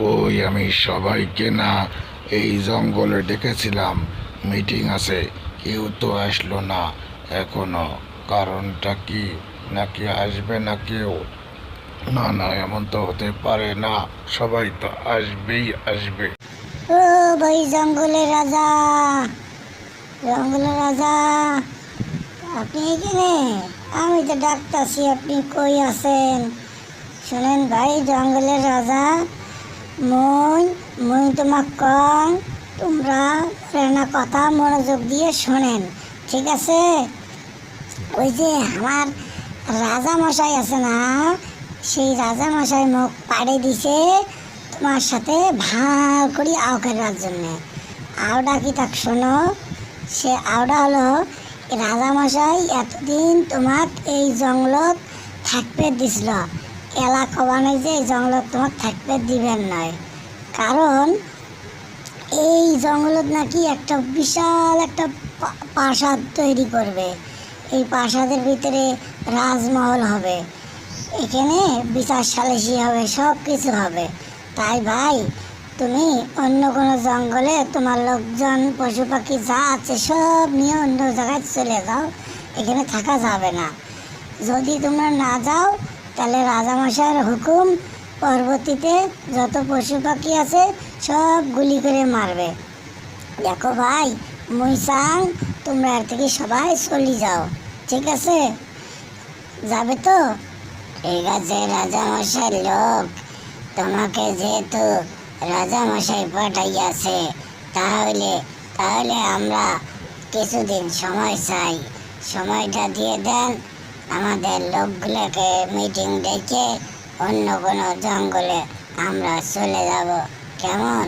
ওই আমি সবাইকে না এই জঙ্গলে ডেকেছিলাম, মিটিং আছে, কেউ তো আসলো না এখনো। কারণটা কি? নাকি আসবে না কেউ? না না, এমন তো হতে পারে না, সবাই তো আসবেই আসবে। ও ভাই জঙ্গলের রাজা, জঙ্গলের রাজা, আপনি এখানে? আমি তো ডাকতাছি, আপনি কই আছেন? শোনেন ভাই জঙ্গলের রাজা, মুই মুই তোমাক কং, তোমরা না কথা মনোযোগ দিয়ে শোনেন, ঠিক আছে? ওই যে আমার রাজা মশাই আছে না, সেই রাজা মশাই মুখ পাড়ে দিছে তোমার সাথে ভাল করি আও করার জন্যে। আওটা কি তাক শোনো, সে আওটা হলো রাজা মশাই এতদিন তোমাক এই জঙ্গলত থাকতে দিছিল, এলা কবানে যে এই জঙ্গলত তোমাক থাকতে দিবেন নয়। কারণ এই জঙ্গলত নাকি একটা বিশাল একটা প্রাসাদ তৈরি করবে, এই প্রাসাদের ভিতরে রাজমহল হবে, এখানে বিচার সালিশি হবে, সব কিছু হবে। তাই ভাই তুমি অন্য কোনো জঙ্গলে তোমার লোকজন পশু পাখি যা আছে সব নিয়ে অন্য জায়গায় চলে যাও, এখানে থাকা যাবে না। যদি তোমরা না যাও তাহলে রাজামশাইয়ের হুকুম, পরবর্তীতে যত পশু পাখি আছে সব গুলি করে মারবে। দেখো ভাই মুই চাং তোমরা এর থেকে সবাই চলে যাও, ঠিক আছে? যাবে তো? ঠিক আছে রাজামশাই লোক, তোমাকে যেহেতু রাজামশাই পাঠাইয়াছে, তাহলে তাহলে আমরা কিছুদিন সময় চাই, সময়টা দিয়ে দেন। আমাদের লোকগুলোকে মিটিং ডেকে অন্য কোনো জঙ্গলে আমরা চলে যাব, কেমন?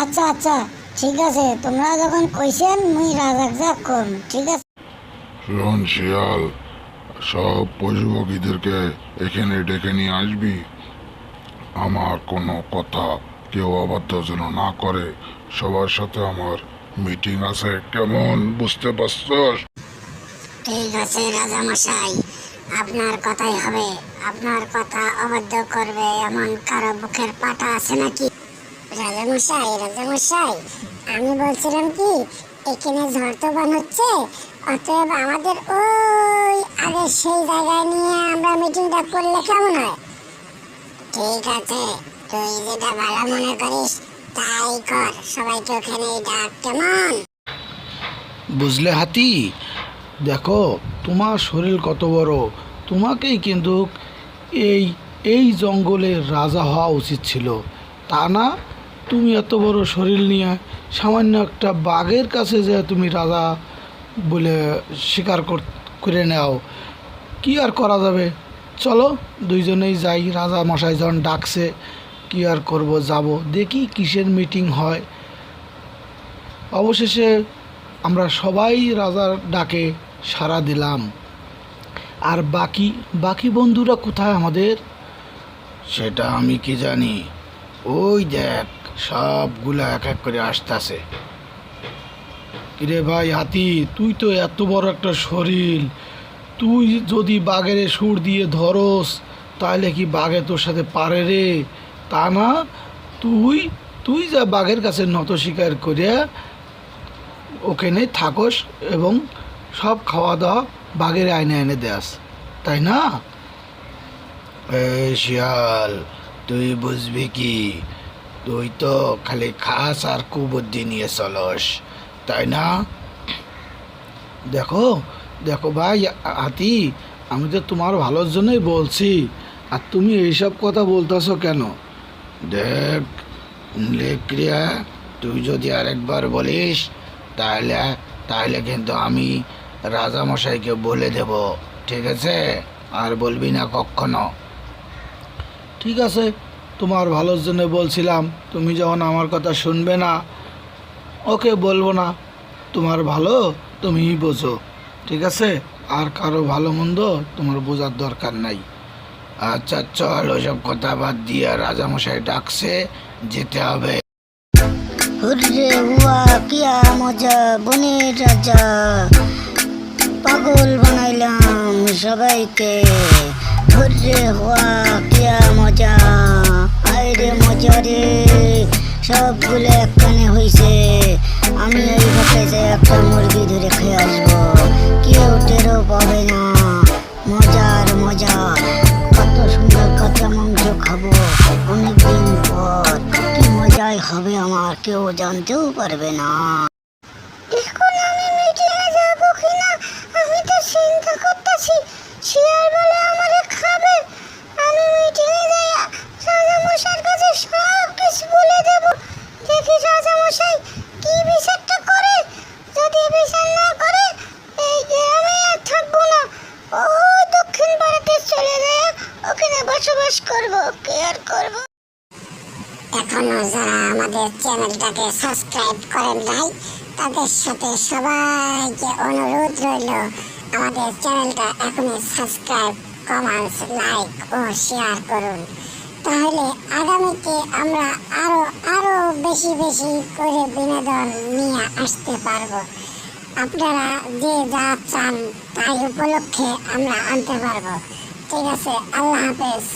আচ্ছা আচ্ছা ঠিক আছে, তোমরা যখন কইছেন মুই রাজাক যা কম, ঠিক আছে? শোন শিয়াল, সব পশু পাখিদেরকে এখানে ডেকে নিয়ে আসবি। আমার কোনো কথা কেউ অবাধ্য যেন না করে। সবার সাথে আমার মিটিং আছে, কেমন? বুঝতে পারছস? ঠিক আছে রাজামশাই, আপনার কথাই হবে। আপনার কথা অবাধ্য করবে এমন কারো বুকের পাটা আছে নাকি? রাজামশাই, রাজামশাই, আমি বলছিলাম কি, এখানে ঝড় তুফান হচ্ছে, অতএব আমাদের ওই আগে সেই জায়গায় নিয়ে আমরা মিটিংটা করলে কেমন হয়? ঠিক আছে, তুই যেটা ভালো মনে করিস তাই কর, সবাইকে ওখানেই ডাক, কেমন? বুঝলে হাতি, দেখো তোমার শরীর কত বড়, তোমাকেই কিন্তু এই এই জঙ্গলের রাজা হওয়া উচিত ছিল, তা না তুমি এত বড় শরীর নিয়ে সামান্য একটা বাঘের কাছে যে তুমি রাজা বলে স্বীকার করে নাও। কি আর করা যাবে, চলো দুইজনেই যাই, রাজা মশাই যখন ডাকছে কি আর করব, যাব দেখি কিসের মিটিং হয়। অবশেষে আমরা সবাই রাজার ডাকে সাড়া দিলাম। আর বাকি বাকি বন্ধুরা কোথায় আমাদের? সেটা আমি কি জানি। ওই দেখ, সবগুলা এক এক করে আসতেছে। কিরে ভাই হাতি, তুই তো এত বড় একটা শরীর, তুই যদি বাঘের সুর দিয়ে ধরস তাহলে কি বাঘে তোর সাথে পারে রে? তা না, তুই তুই যা বাঘের কাছে নত স্বীকার করে ওখানে থাকস এবং সব খাওয়া দাওয়া বাঘের আইনে এনে দেস, তাই না? এই শিয়াল, তুই বুঝবি কি? তুই তো খালি খাস আর কুবুদ্ধি নিয়ে চলস, তাই না? দেখো দেখো ভাই হাতি, আমি তো তোমার ভালোর জন্যই বলছি, আর তুমি এইসব কথা বলতেছো কেন? দেখ লেক্রিয়া, তুই যদি আরেকবার বলিস তাহলে তাহলে কিন্তু আমি রাজামশাইকে বলে দেব, ঠিক আছে? আর বলবি না কখনো। ঠিক আছে, তোমার ভালোর জন্য বলছিলাম, তুমি যখন আমার কথা শুনবে না, ওকে বলবো না, তোমার ভালো তুমিই বোঝো, ঠিক আছে? আর কারো ভালো মন্দ তোমার বোঝার দরকার নাই। আচ্ছা চল, ওসব কথা বাদ দিয়ে রাজামশাই ডাকছে, যেতে হবে। হুররে হুয়া কিয়া মজা, বনের রাজা, পাগল বানাইলাম সবাইকে। হুররে হুয়া কিয়া মজা, আয় রে মজা রে। আর কেউ জানতেও পারবে না। এখন আমি মিটিংয়ে যাবো কিনা আমি তো চিন্তা করতেছি। শিয়াল বলে আমারে খাবে। আমি মিটিংয়ে যাইয়া রাজামশাইয়ের কাছে সব কিছু বলে দেব। দেখি রাজামশাই কি বিচারটা করে। যদি বিচার না করে এই গ্রামে আর থাকবো না। ওই দক্ষিণ ভারতে চলে যায় ওখানে বসবাস করব। কি আর করব। এখনো যারা আমাদের চ্যানেলটাকে সাবস্ক্রাইব করেন নাই তাদের সাথে সবাইকে অনুরোধ রইল আমাদের চ্যানেলটা এখনই সাবস্ক্রাইব, কমেন্টস, লাইক ও শেয়ার করুন। তাহলে আগামীতে আমরা আরো বেশি করে বিনোদন নিয়ে আসতে পারবো। আপনারা যে যা চান তাই উপলক্ষে আমরা আনতে পারবো। ঠিক আছে, আল্লাহ হাফেজ।